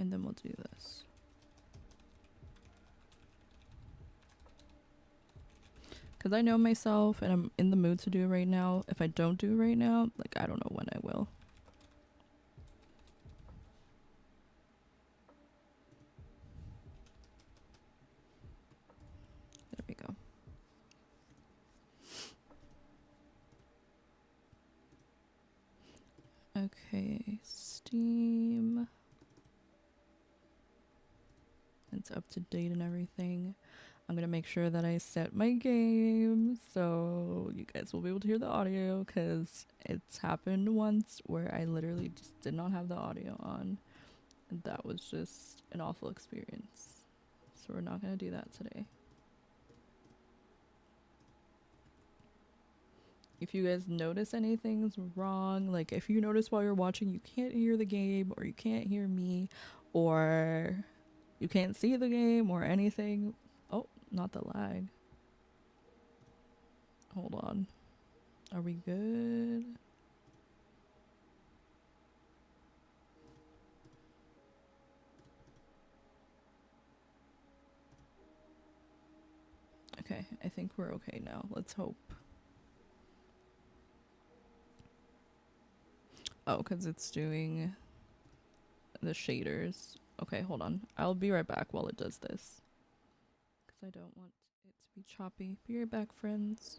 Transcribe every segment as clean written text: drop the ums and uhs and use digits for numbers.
And then we'll do this. Because I know myself and I'm in the mood to do it right now. If I don't do it right now, like, I don't know when I will. There we go. Okay, Steam. It's up to date and everything. I'm gonna make sure that I set my game so you guys will be able to hear the audio, because it's happened once where I literally just did not have the audio on, and that was just an awful experience. So we're not gonna do that today. If you guys notice anything's wrong, like if you notice while you're watching you can't hear the game, or you can't hear me, or you can't see the game or anything. Oh, not the lag. Hold on. Are we good? Okay, I think we're okay now. Let's hope. Oh, because it's doing the shaders. Okay, hold on. I'll be right back while it does this, because I don't want it to be choppy. Be right back, friends.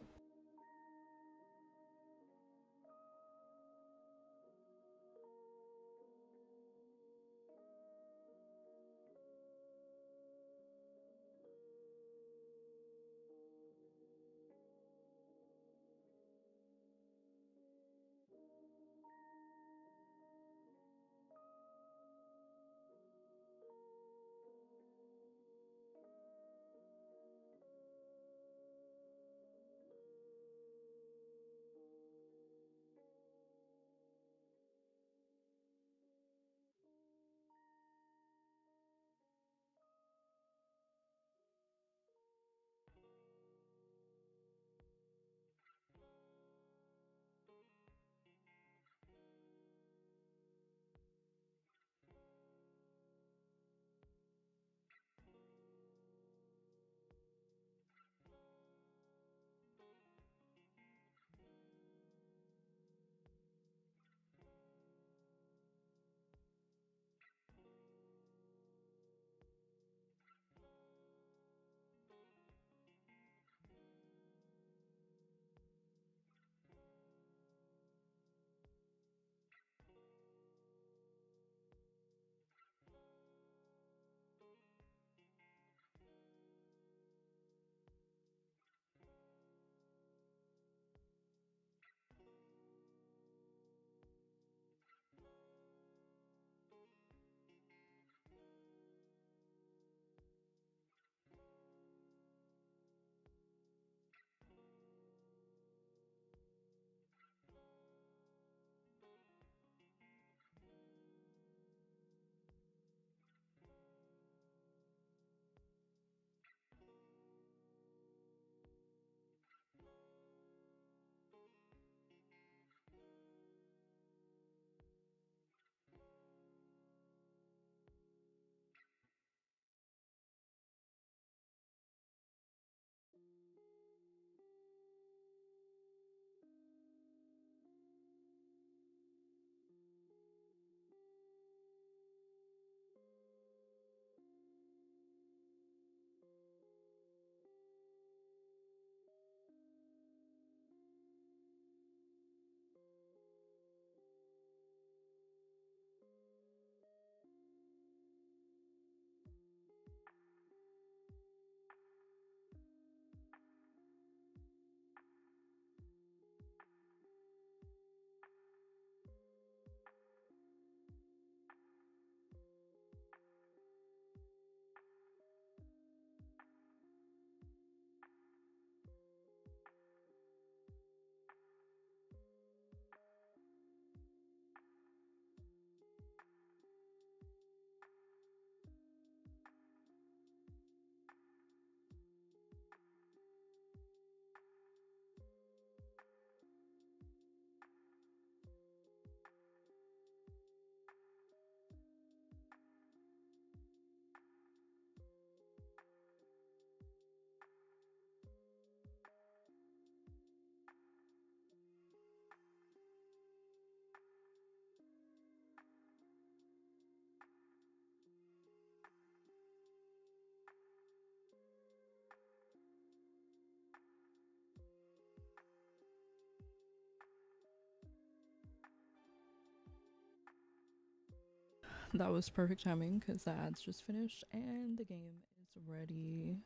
That was perfect timing because the ads just finished and the game is ready.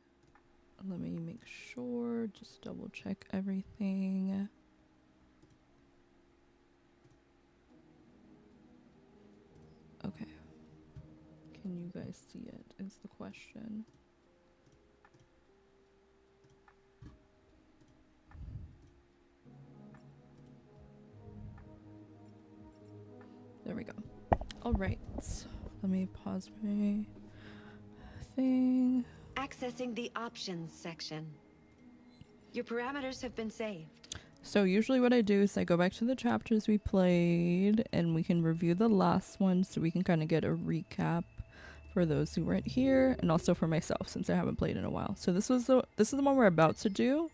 Let me make sure, just double check everything. Okay. Can you guys see it? Is the question. There we go. All right. Let me pause my thing. Accessing the options section. Your parameters have been saved. So usually what I do is I go back to the chapters we played and we can review the last one so we can kind of get a recap for those who weren't here and also for myself since I haven't played in a while. So this is the one we're about to do.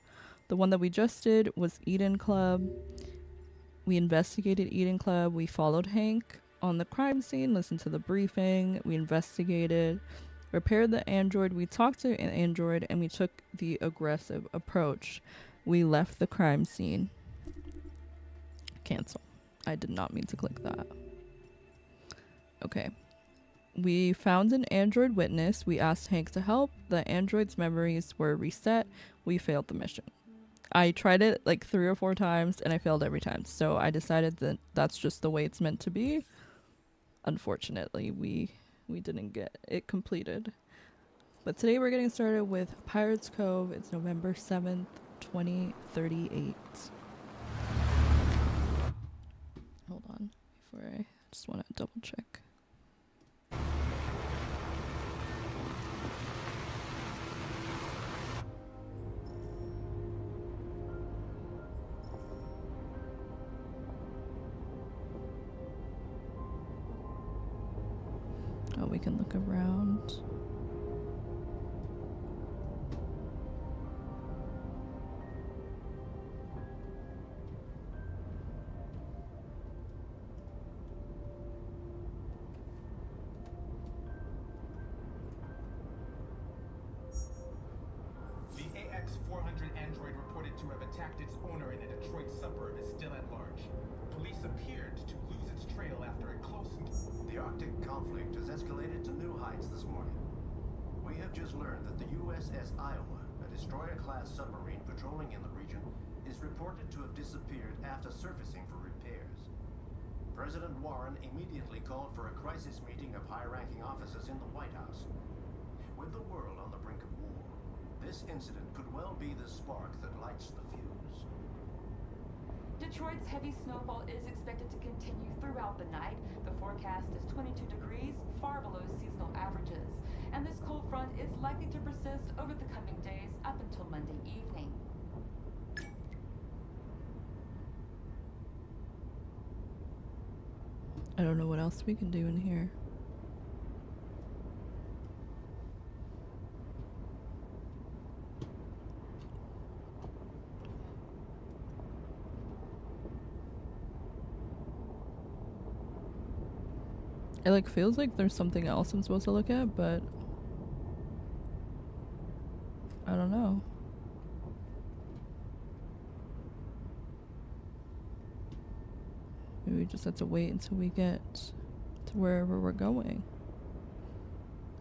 The one that we just did was Eden Club. We investigated Eden Club. We followed Hank on the crime scene, listened to the briefing. We investigated, repaired the android. We talked to an android and we took the aggressive approach. We left the crime scene. Cancel. I did not mean to click that. Okay. We found an android witness. We asked Hank to help. The android's memories were reset. We failed the mission. I tried it like 3 or 4 times and I failed every time. So I decided that that's just the way it's meant to be. Unfortunately, we didn't get it completed. But today we're getting started with Pirates Cove. It's November 7th, 2038. Hold on, before I just want to double check. Oh, we can look around. The AX-400 android reported to have attacked its owner in a Detroit suburb is still at large. Police appeared to lose its trail after a close... The Arctic conflict has escalated to new heights this morning. We have just learned that the USS Iowa, a destroyer-class submarine patrolling in the region, is reported to have disappeared after surfacing for repairs. President Warren immediately called for a crisis meeting of high-ranking officers in the White House. With the world on the brink of war, this incident could well be the spark that lights the fuse. Detroit's heavy snowfall is expected to continue throughout the night. The forecast is 22 degrees, far below seasonal averages. And this cold front is likely to persist over the coming days up until Monday evening. I don't know what else we can do in here. It like feels like there's something else I'm supposed to look at, but I don't know. Maybe we just have to wait until we get to wherever we're going.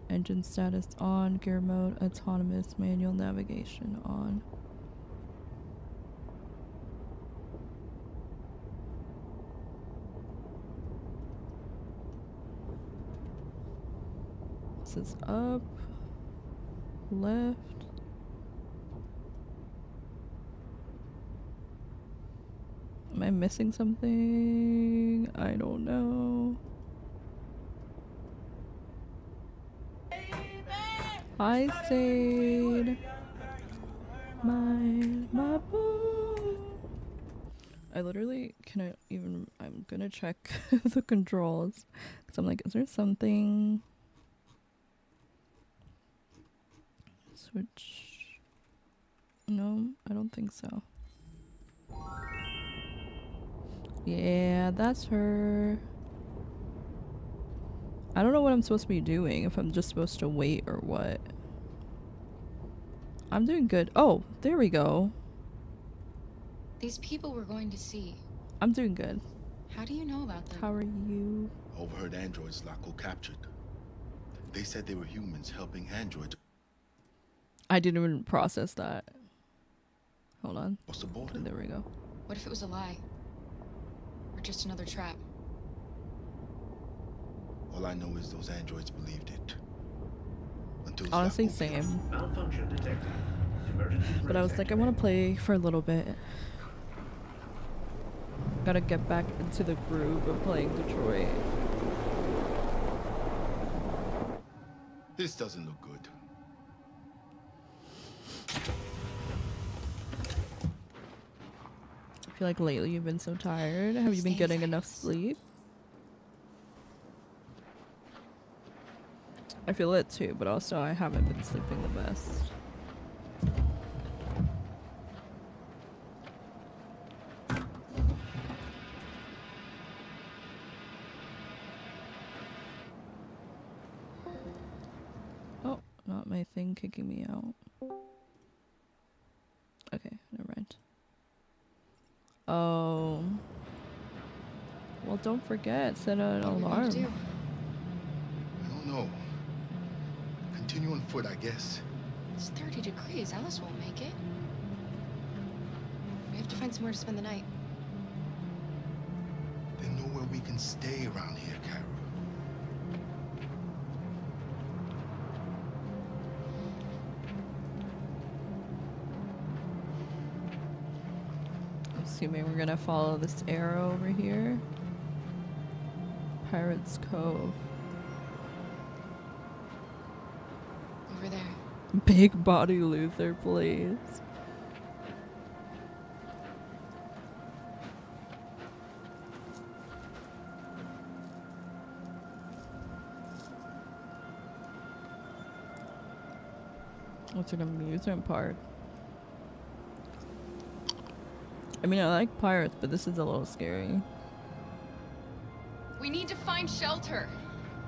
Engine status on, gear mode, autonomous, manual navigation on. This is up, left. Am I missing something? I don't know. Hi, Sade. My boo. I literally cannot even. I'm gonna check the controls because I'm like, is there something? Switch. No, I don't think so. Yeah, that's her. I don't know what I'm supposed to be doing, if I'm just supposed to wait or what. I'm doing good. Oh, there we go. These people we're going to see. I'm doing good. How do you know about them? How are you? Overheard androids Laco captured. They said they were humans helping androids I didn't even process that. Hold on. across the border. There we go. What if it was a lie? Or just another trap? All I know is those androids believed it. Until Honestly, Zlaco same. Malfunction detected. Emergency But I was like, I want to play for a little bit. Gotta get back into the groove of playing Detroit. This doesn't look good. I feel like lately you've been so tired. Have you been Stay getting inside. enough sleep? I feel it too, but also I haven't been sleeping the best. Oh, not my thing kicking me out. Okay, never mind. Oh. Well, don't forget, set an What are we going to alarm. do? I don't know. Continue on foot, I guess. It's 30 degrees. Alice won't make it. We have to find somewhere to spend the night. There's nowhere we can stay around here, Carol. Assuming we're gonna follow this arrow over here. Pirates Cove. Over there. Big body Luther, please. What's an amusement park? I mean, I like pirates, but this is a little scary. We need to find shelter.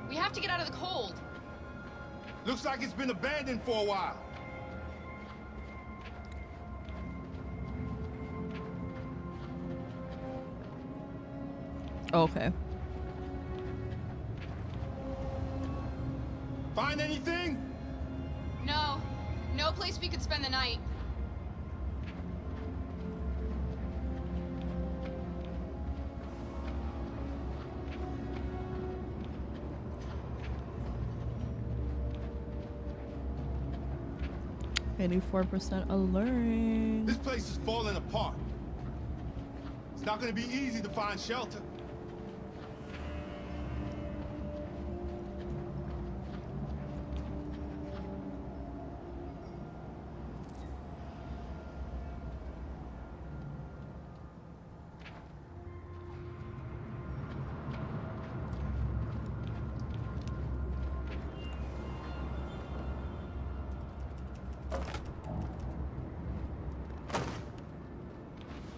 We have to get out of the cold. Looks like it's been abandoned for a while. Okay. Find anything? No. No place we could spend the night. $84% alluring. This place is falling apart. It's not gonna be easy to find shelter.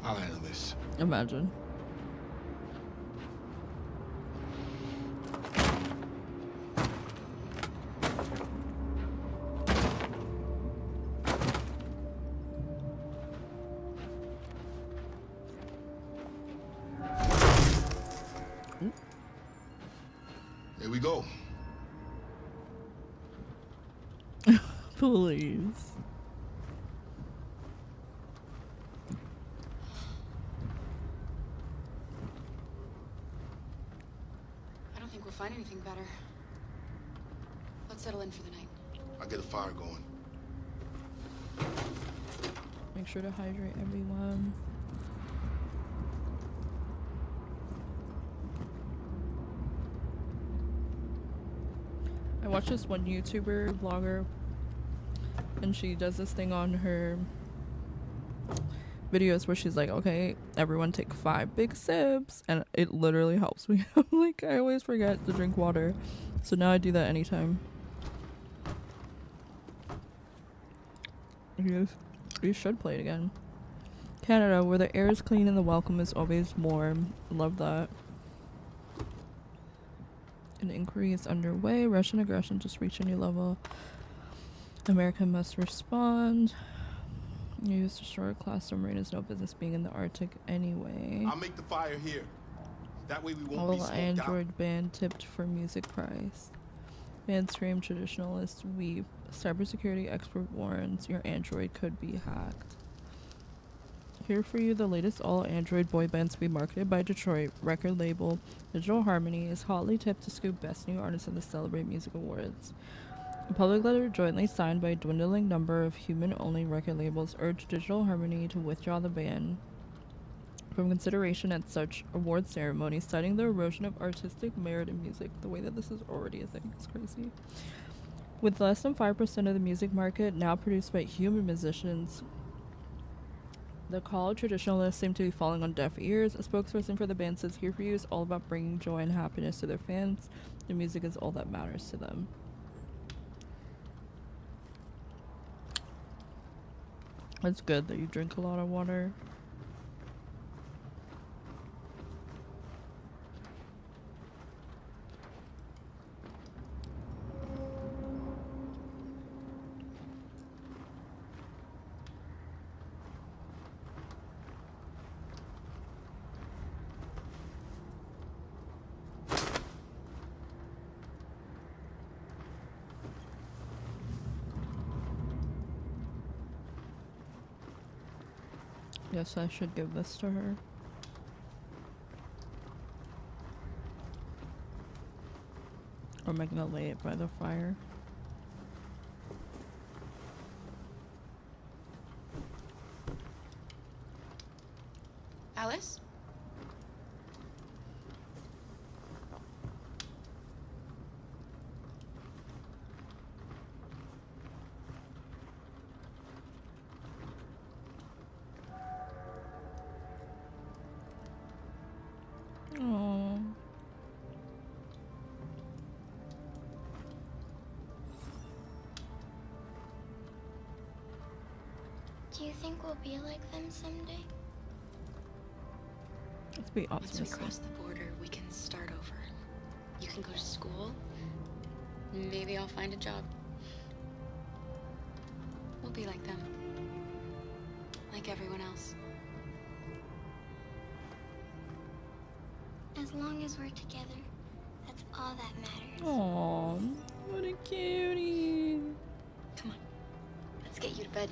I'll handle this. Imagine. Here we go. Please. I don't think we'll find anything better. Let's settle in for the night. I'll get a fire going. Make sure to hydrate everyone. I watched this one YouTuber vlogger, and she does this thing on her videos where she's like, okay, everyone take 5 big sips, and it literally helps me. Like, I always forget to drink water, so now I do that anytime. You should play it again. Canada, where the air is clean and the welcome is always warm. Love that. An inquiry is underway. Russian aggression just reached a new level. America must respond. U.S. destroyer class submarine has no business being in the Arctic anyway. I'll make the fire here. That way we won't be All smoked out. Android band tipped for music prize. Band scream traditionalist weep. Cybersecurity expert warns your Android could be hacked. Here for you, the latest all Android boy bands to be marketed by Detroit record label Digital Harmony is hotly tipped to scoop Best New Artist in the Celebrate Music Awards. A public letter jointly signed by a dwindling number of human-only record labels urged Digital Harmony to withdraw the band from consideration at such award ceremonies, citing the erosion of artistic merit in music. The way that this is already a thing is crazy. With less than 5% of the music market now produced by human musicians, the call of traditionalists seem to be falling on deaf ears. A spokesperson for the band says Here For You is all about bringing joy and happiness to their fans. The music is all that matters to them. It's good that you drink a lot of water. Yes, I should give this to her. Or am I gonna lay it by the fire? Alice? Oh. Do you think we'll be like them someday? Let's be Once we optimistic. cross the border, we can start over. You can go to school. Maybe I'll find a job. We'll be like them. Like everyone else. As long as we're together, that's all that matters. Aww, what a cutie. Come on. Let's get you to bed.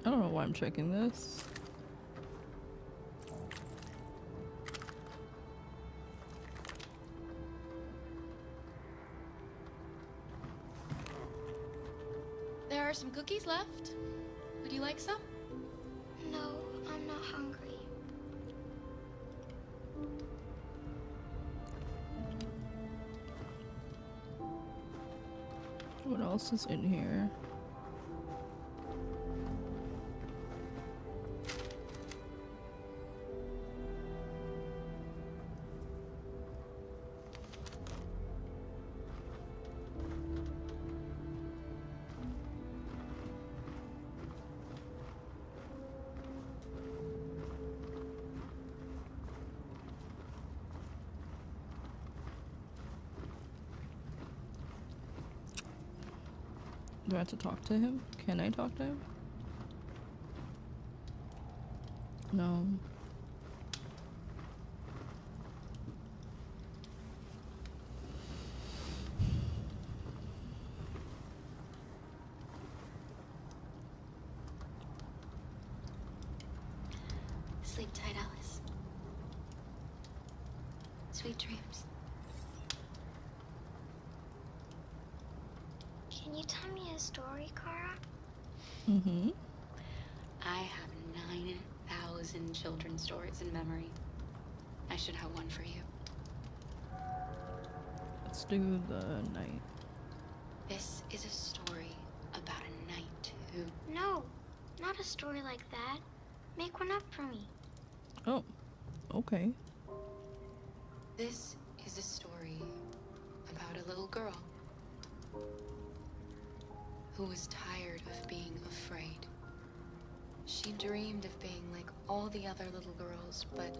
I don't know why I'm checking this. There are some cookies left. Would you like some? No, I'm not hungry. What else is in here? Do I have to talk to him? Can I talk to him? No. Sleep tight, Alice. Sweet dreams. Can you tell me a story, Kara? Mm-hmm. I have 9,000 children's stories in memory. I should have one for you. Let's do the night. This is a story about a knight who... No, not a story like that. Make one up for me. Oh, okay. This is a story about a little girl who was tired of being afraid. She dreamed of being like all the other little girls, but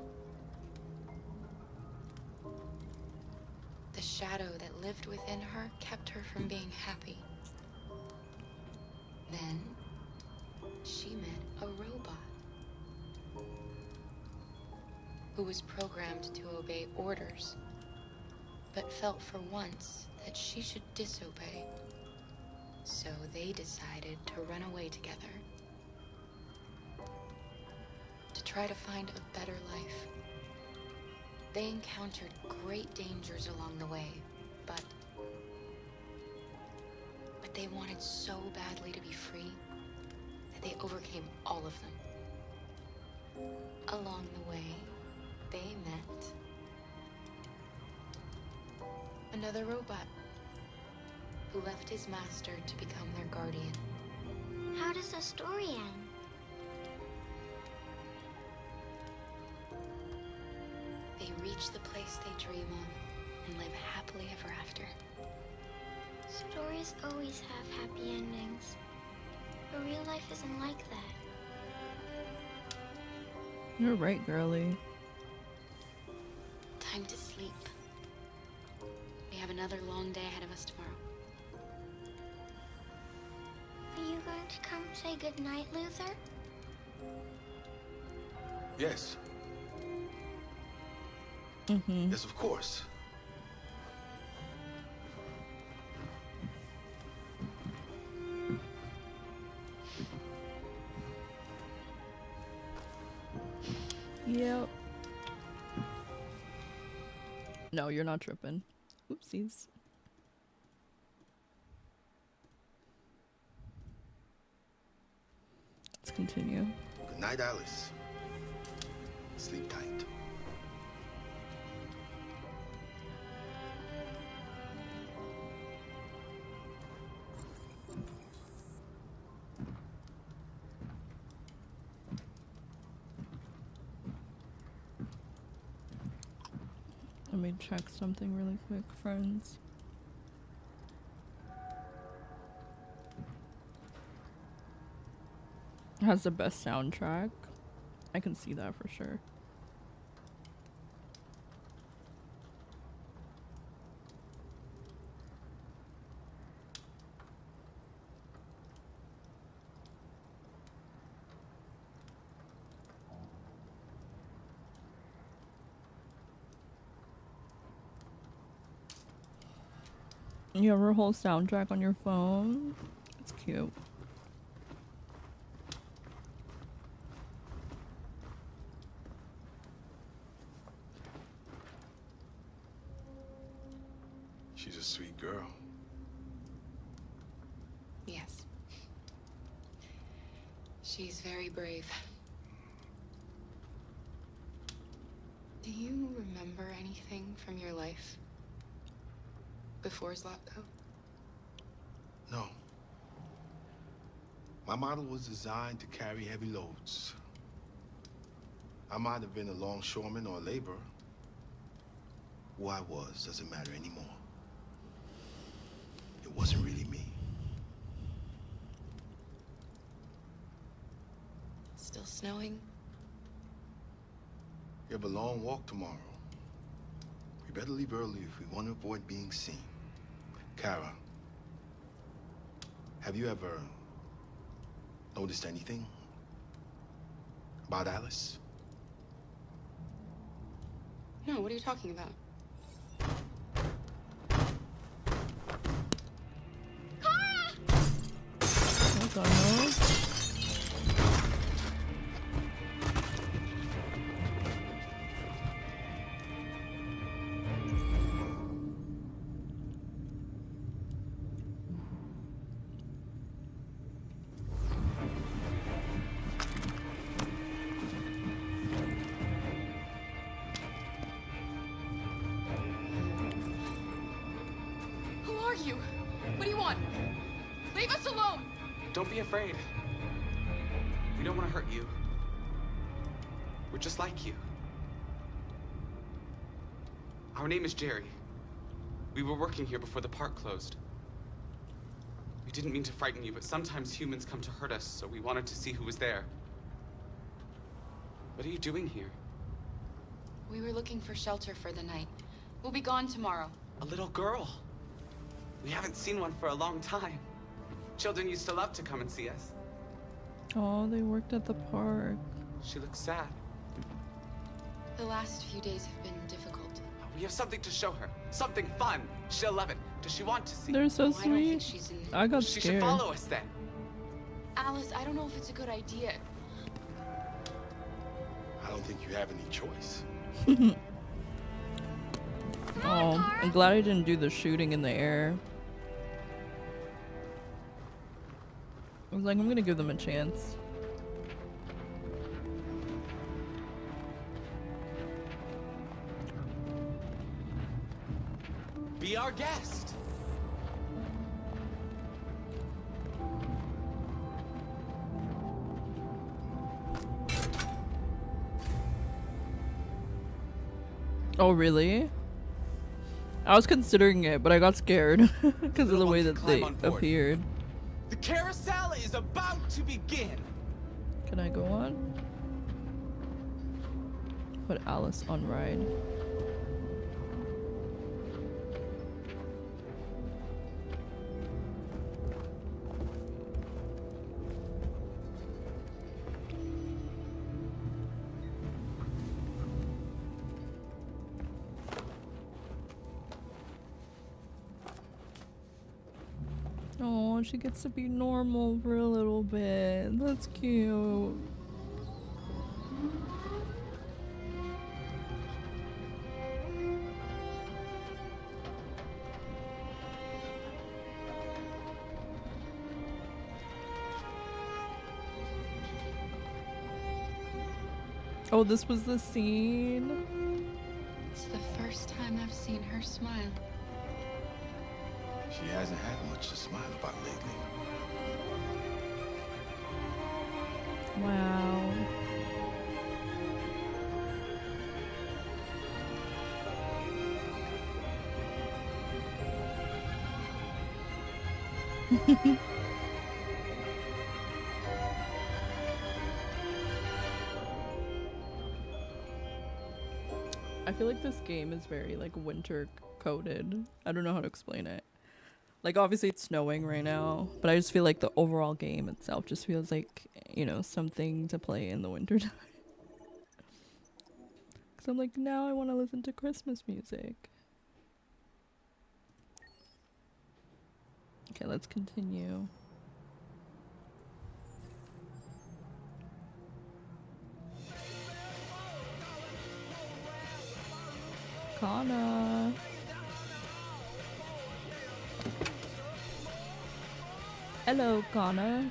the shadow that lived within her kept her from being happy. Then she met a robot who was programmed to obey orders, but felt for once that she should disobey. So they decided to run away together to try to find a better life. They encountered great dangers along the way, but they wanted so badly to be free that they overcame all of them. Along the way, they met another robot who left his master to become their guardian. How does the story end? They reach the place they dream of and live happily ever after. Stories always have happy endings. But real life isn't like that. You're right, girly. Time to sleep. We have another long day ahead of us tomorrow. Are you going to come say goodnight, Luther? Yes. Mm-hmm. Yes, of course. Yep. No, you're not tripping. Oopsies. Let's continue. Good night, Alice. Sleep tight. Let me check something really quick, friends. It has the best soundtrack. I can see that for sure. You have her whole soundtrack on your phone? It's cute. She's a sweet girl. Yes. She's very brave. Do you remember anything from your life before Zlatko? No. My model was designed to carry heavy loads. I might have been a longshoreman or a laborer. Who I was doesn't matter anymore. It wasn't really me. It's still snowing. We have a long walk tomorrow. We better leave early if we want to avoid being seen. Kara, have you ever noticed anything about Alice? No, what are you talking about? Hold on, no. Who are you? What do you want? Leave us alone! Don't be afraid. We don't want to hurt you. We're just like you. Our name is Jerry. We were working here before the park closed. We didn't mean to frighten you, but sometimes humans come to hurt us, so we wanted to see who was there. What are you doing here? We were looking for shelter for the night. We'll be gone tomorrow. A little girl. We haven't seen one for a long time. Children used to love to come and see us. Oh, they worked at the park. She looks sad. The last few days have been difficult. We have something to show her. Something fun. She'll love it. Does she want to see? They're so I don't think sweet. she's in... I got She should scared. follow us then. Alice, I don't know if it's a good idea. I don't think you have any choice. Oh, I'm glad I didn't do the shooting in the air. I was like, I'm gonna give them a chance. Be our guest. Oh, really? I was considering it, but I got scared because of the way that they appeared. The carousel is about to begin. Can I go on? Put Alice on ride. Oh, she gets to be normal for a little bit. That's cute. Oh, this was the scene. It's the first time I've seen her smile. She hasn't had much to smile about lately. Wow. I feel like this game is very like winter coded. I don't know how to explain it. Like obviously it's snowing right now, but I just feel like the overall game itself just feels like, you know, something to play in the winter time. Cause I'm like, now I want to listen to Christmas music. Okay, let's continue. Kana. Hello, Kana.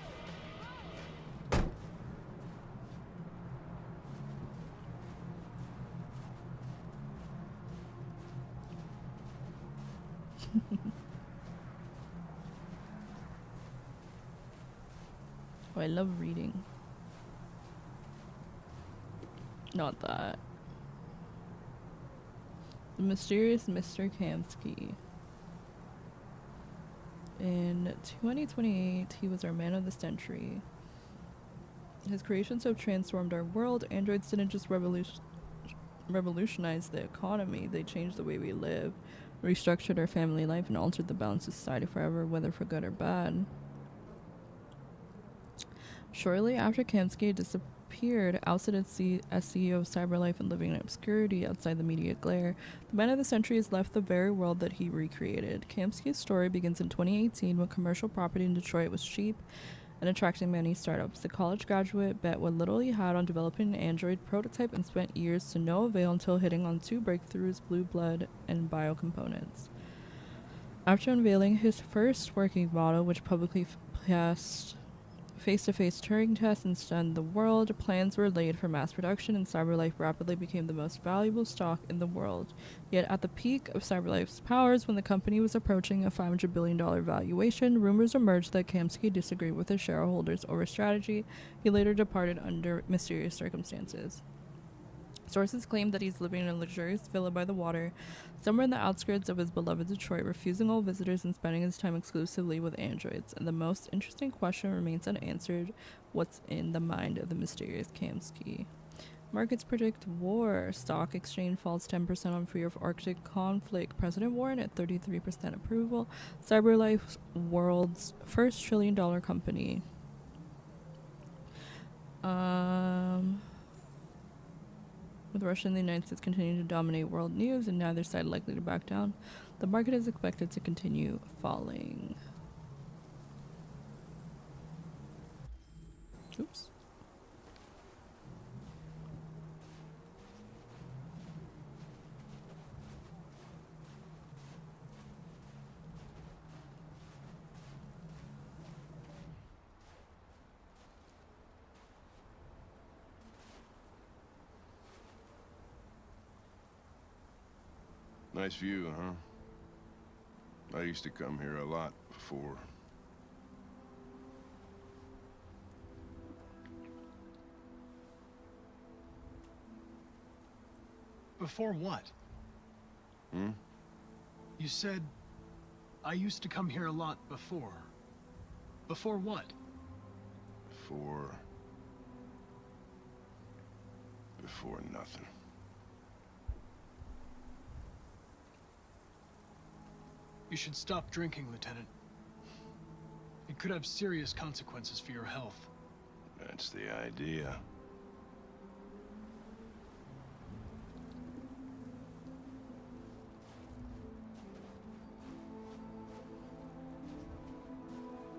Oh, I love reading. Not that. The mysterious Mr. Kamsky. In 2028, he was our man of the century. His creations have transformed our world. Androids didn't just revolutionize the economy, they changed the way we live, restructured our family life, and altered the balance of society forever, whether for good or bad. Shortly after Kamsky disappeared, ousted as CEO of CyberLife and living in obscurity outside the media glare, the man of the century has left the very world that he recreated. Kamsky's story begins in 2018 when commercial property in Detroit was cheap and attracting many startups. The college graduate bet what little he had on developing an Android prototype and spent years to no avail until hitting on two breakthroughs: blue blood and biocomponents. After unveiling his first working model, which publicly passed face-to-face Turing tests and stunned the world, plans were laid for mass production, and CyberLife rapidly became the most valuable stock in the world. Yet at the peak of CyberLife's powers, when the company was approaching a $500 billion valuation, rumors emerged that Kamsky disagreed with his shareholders over strategy. He later departed under mysterious circumstances. Sources claim that he's living in a luxurious villa by the water, somewhere in the outskirts of his beloved Detroit, refusing all visitors and spending his time exclusively with androids. And the most interesting question remains unanswered: what's in the mind of the mysterious Kamsky? Markets predict war. Stock exchange falls 10% on fear of Arctic conflict. President Warren at 33% approval. CyberLife, world's first $1 trillion company. With Russia and the United States continuing to dominate world news and neither side likely to back down, the market is expected to continue falling. Oops. Nice view, huh? I used to come here a lot before. Before what? You said, I used to come here a lot before. Before what? Before nothing. You should stop drinking, Lieutenant. It could have serious consequences for your health. That's the idea.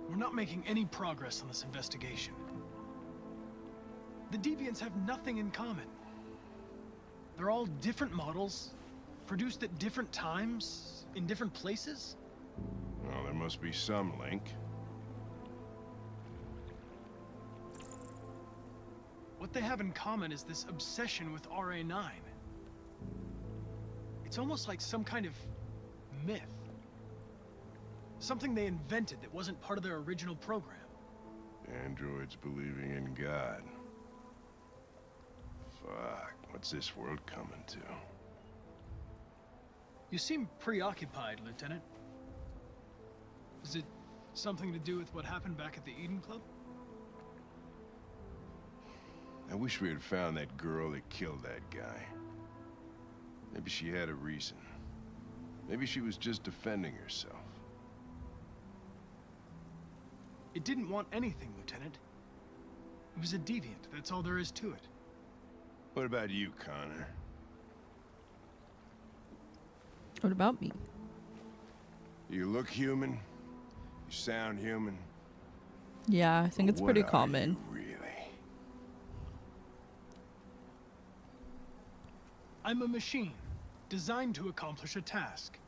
We're not making any progress on this investigation. The Deviants have nothing in common. They're all different models, produced at different times, in different places. Well, there must be some link. What they have in common is this obsession with RA9. It's almost like some kind of myth. Something they invented that wasn't part of their original program. Androids believing in God. Fuck, what's this world coming to? You seem preoccupied, Lieutenant. Is it something to do with what happened back at the Eden Club? I wish we had found that girl that killed that guy. Maybe she had a reason. Maybe she was just defending herself. It didn't want anything, Lieutenant. It was a deviant, that's all there is to it. What about you, Connor? What about me? You look human. You sound human. Yeah, I think But it's pretty what are common. you really? I'm a machine, designed to accomplish a task.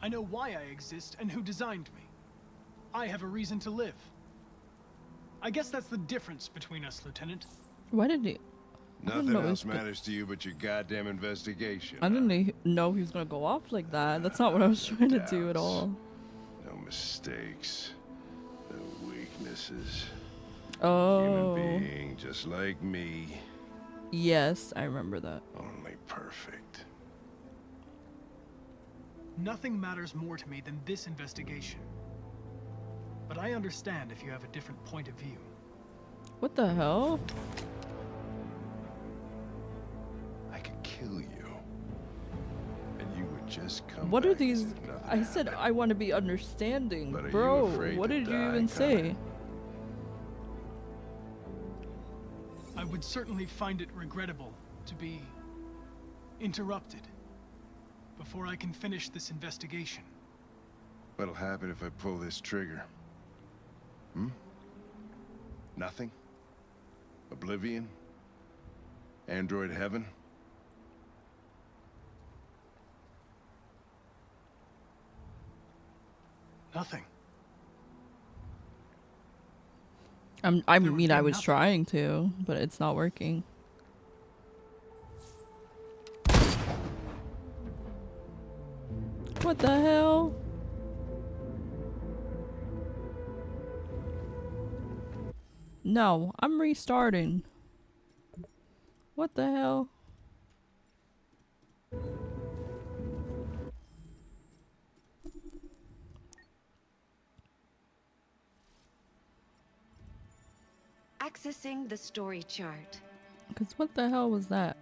I know why I exist and who designed me. I have a reason to live. I guess that's the difference between us, Lieutenant. Why did he? Nothing else matters to you but your goddamn investigation. I didn't know he was gonna go off like that. That's not what I was trying to do at all. No mistakes. No weaknesses. Oh. Human being just like me. Yes, I remember that. Only perfect. Nothing matters more to me than this investigation. But I understand if you have a different point of view. What the hell? I could kill you. And you would just come What are back and these? say nothing I said happened. I want to be understanding, But are you bro. afraid What to did you die, even say? I would certainly find it regrettable to be interrupted before I can finish this investigation. What'll happen if I pull this trigger? Nothing? Oblivion? Android heaven? Nothing. I There would mean, be I was nothing. trying to, but it's not working. What the hell? No, I'm restarting. What the hell? Accessing the story chart. Because what the hell was that?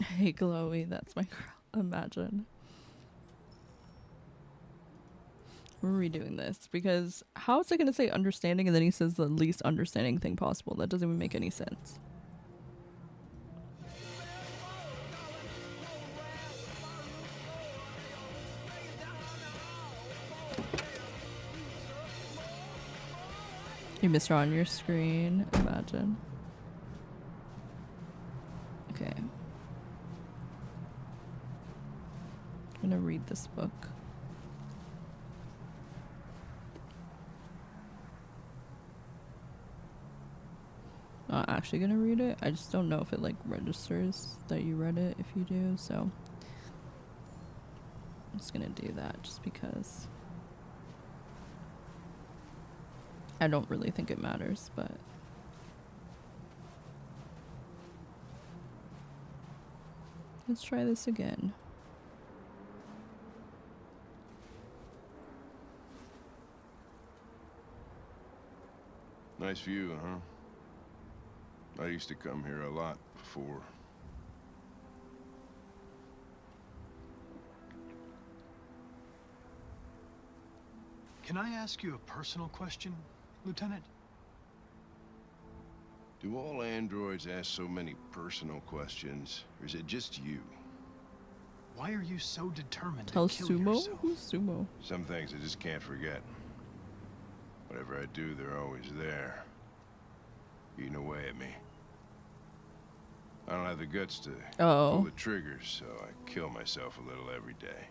Hey, Chloe, that's my girl. Imagine. We're redoing this because how is it going to say understanding and then he says the least understanding thing possible? That doesn't even make any sense. You missed her on your screen. Imagine. Okay. I'm gonna read this book. Not actually gonna read it. I just don't know if it like registers that you read it if you do, so I'm just gonna do that just because I don't really think it matters, but let's try this again. Nice view, huh? I used to come here a lot before. Can I ask you a personal question, Lieutenant? Do all androids ask so many personal questions, or is it just you? Why are you so determined Tell to kill Sumo? yourself? Who's Sumo? Some things I just can't forget. Whatever I do, they're always there, eating away at me. I don't have the guts to pull the triggers, so I kill myself a little every day.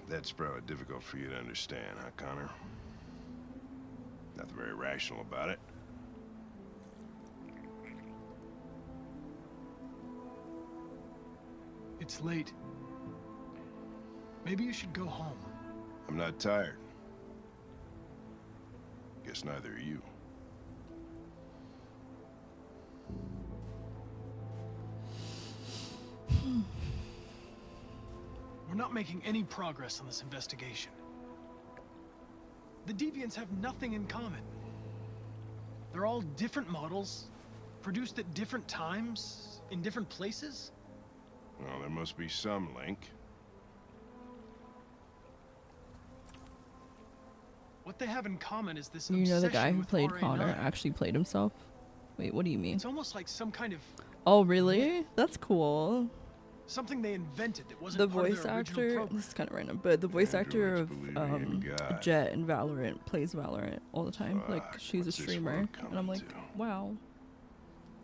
That's probably difficult for you to understand, huh, Connor? Nothing very rational about it. It's late. Maybe you should go home. I'm not tired. Guess neither are you. We're not making any progress on this investigation. The Deviants have nothing in common. They're all different models, produced at different times, in different places. Well, there must be some link. What they have in common is this You know the guy obsession who with played RA9. Connor actually played himself? Wait, what do you mean? It's almost like some kind of Oh, really? That's cool. something they invented that wasn't The part of voice their original actor, program. this is kind of random, but the voice actor Androids of believing in God. Jet in Valorant plays Valorant all the time. Like, she's a what's this streamer, world and I'm coming like, to? wow.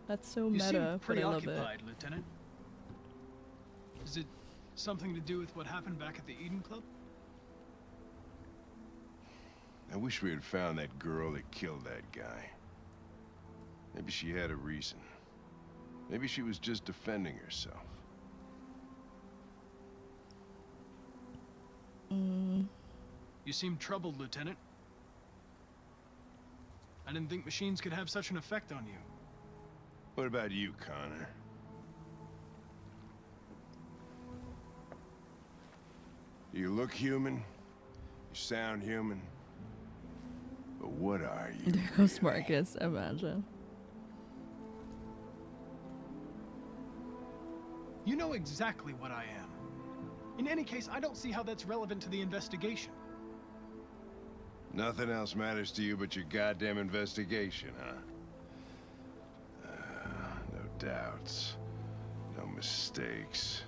That's so You meta, seem but I love it. preoccupied, Lieutenant. Is it something to do with what happened back at the Eden Club? I wish we had found that girl that killed that guy. Maybe she had a reason. Maybe she was just defending herself. You seem troubled, Lieutenant. I didn't think machines could have such an effect on you. What about you, Connor? You look human. You sound human. But what are you? There goes Marcus, imagine. You know exactly what I am. In any case, I don't see how that's relevant to the investigation. Nothing else matters to you but your goddamn investigation, huh? No doubts. No mistakes.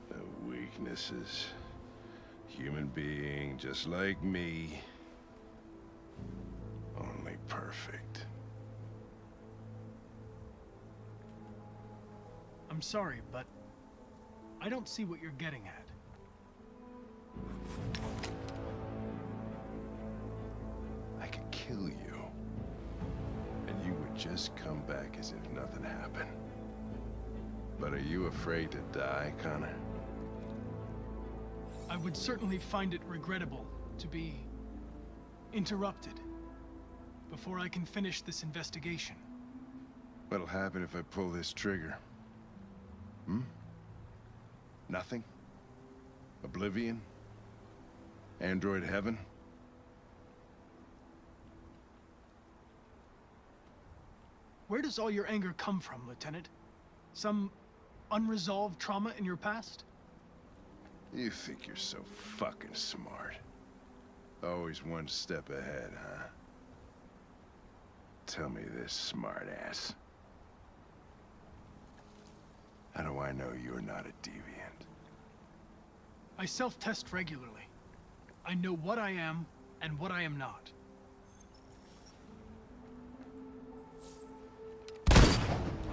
No weaknesses. Human being just like me. Only perfect. I'm sorry, but I don't see what you're getting at. I could kill you. And you would just come back as if nothing happened. But are you afraid to die, Connor? I would certainly find it regrettable to be interrupted before I can finish this investigation. What'll happen if I pull this trigger? Nothing? Oblivion? Android heaven? Where does all your anger come from, Lieutenant? Some unresolved trauma in your past? You think you're so fucking smart. Always one step ahead, huh? Tell me this, smartass. How do I know you're not a deviant? I self-test regularly. I know what I am and what I am not.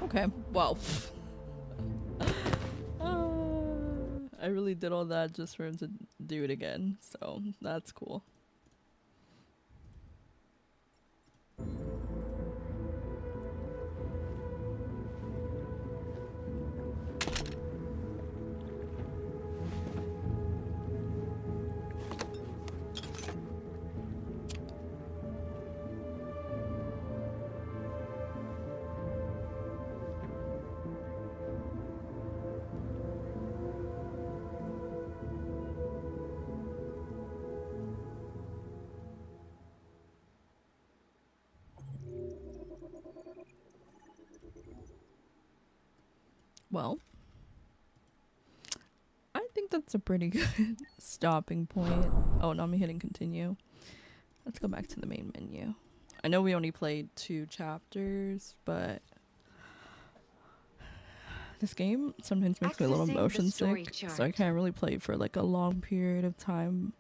Okay, well. I really did all that just for him to do it again, so that's cool. Well, I think that's a pretty good stopping point. Oh, now I'm hitting continue. Let's go back to the main menu. I know we only played 2 chapters, but this game sometimes makes me a little motion sick, so I can't really play for like a long period of time,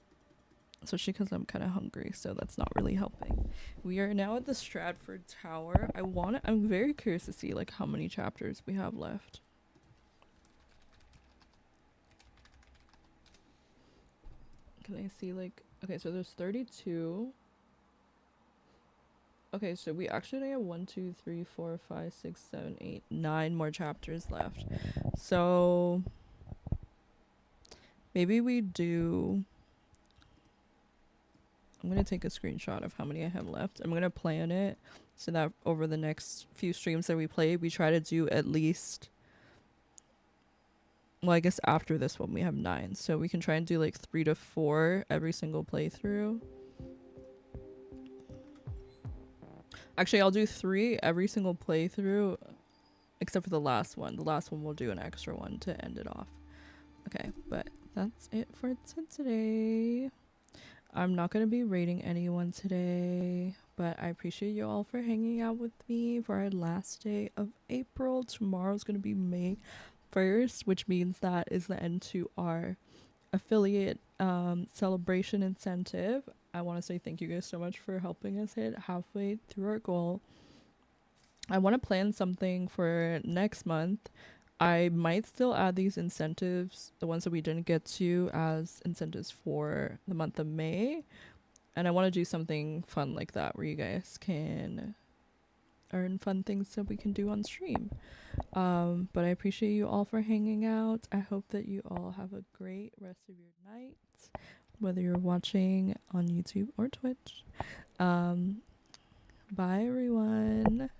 especially because I'm kind of hungry, so that's not really helping. We are now at the Stratford Tower. I'm very curious to see like how many chapters we have left. Can I see like, okay, so there's 32. Okay, so we actually have 1, 2, 3, 4, 5, 6, 7, 8, 9 more chapters left. So maybe we do, I'm going to take a screenshot of how many I have left. I'm going to plan it so that over the next few streams that we play, we try to do at least, well, I guess after this one we have 9. So we can try and do like 3 to 4 every single playthrough. Actually, I'll do 3 every single playthrough, except for the last one. The last one we'll do an extra one to end it off. Okay, but that's it for today. I'm not going to be rating anyone today, but I appreciate you all for hanging out with me for our last day of April. Tomorrow's going to be May 1st, which means that is the end to our affiliate celebration incentive. I want to say thank you guys so much for helping us hit halfway through our goal. I want to plan something for next month. I might still add these incentives, the ones that we didn't get to, as incentives for the month of May. And I want to do something fun like that where you guys can earn fun things that we can do on stream. But I appreciate you all for hanging out. I hope that you all have a great rest of your night, whether you're watching on YouTube or Twitch. Bye everyone.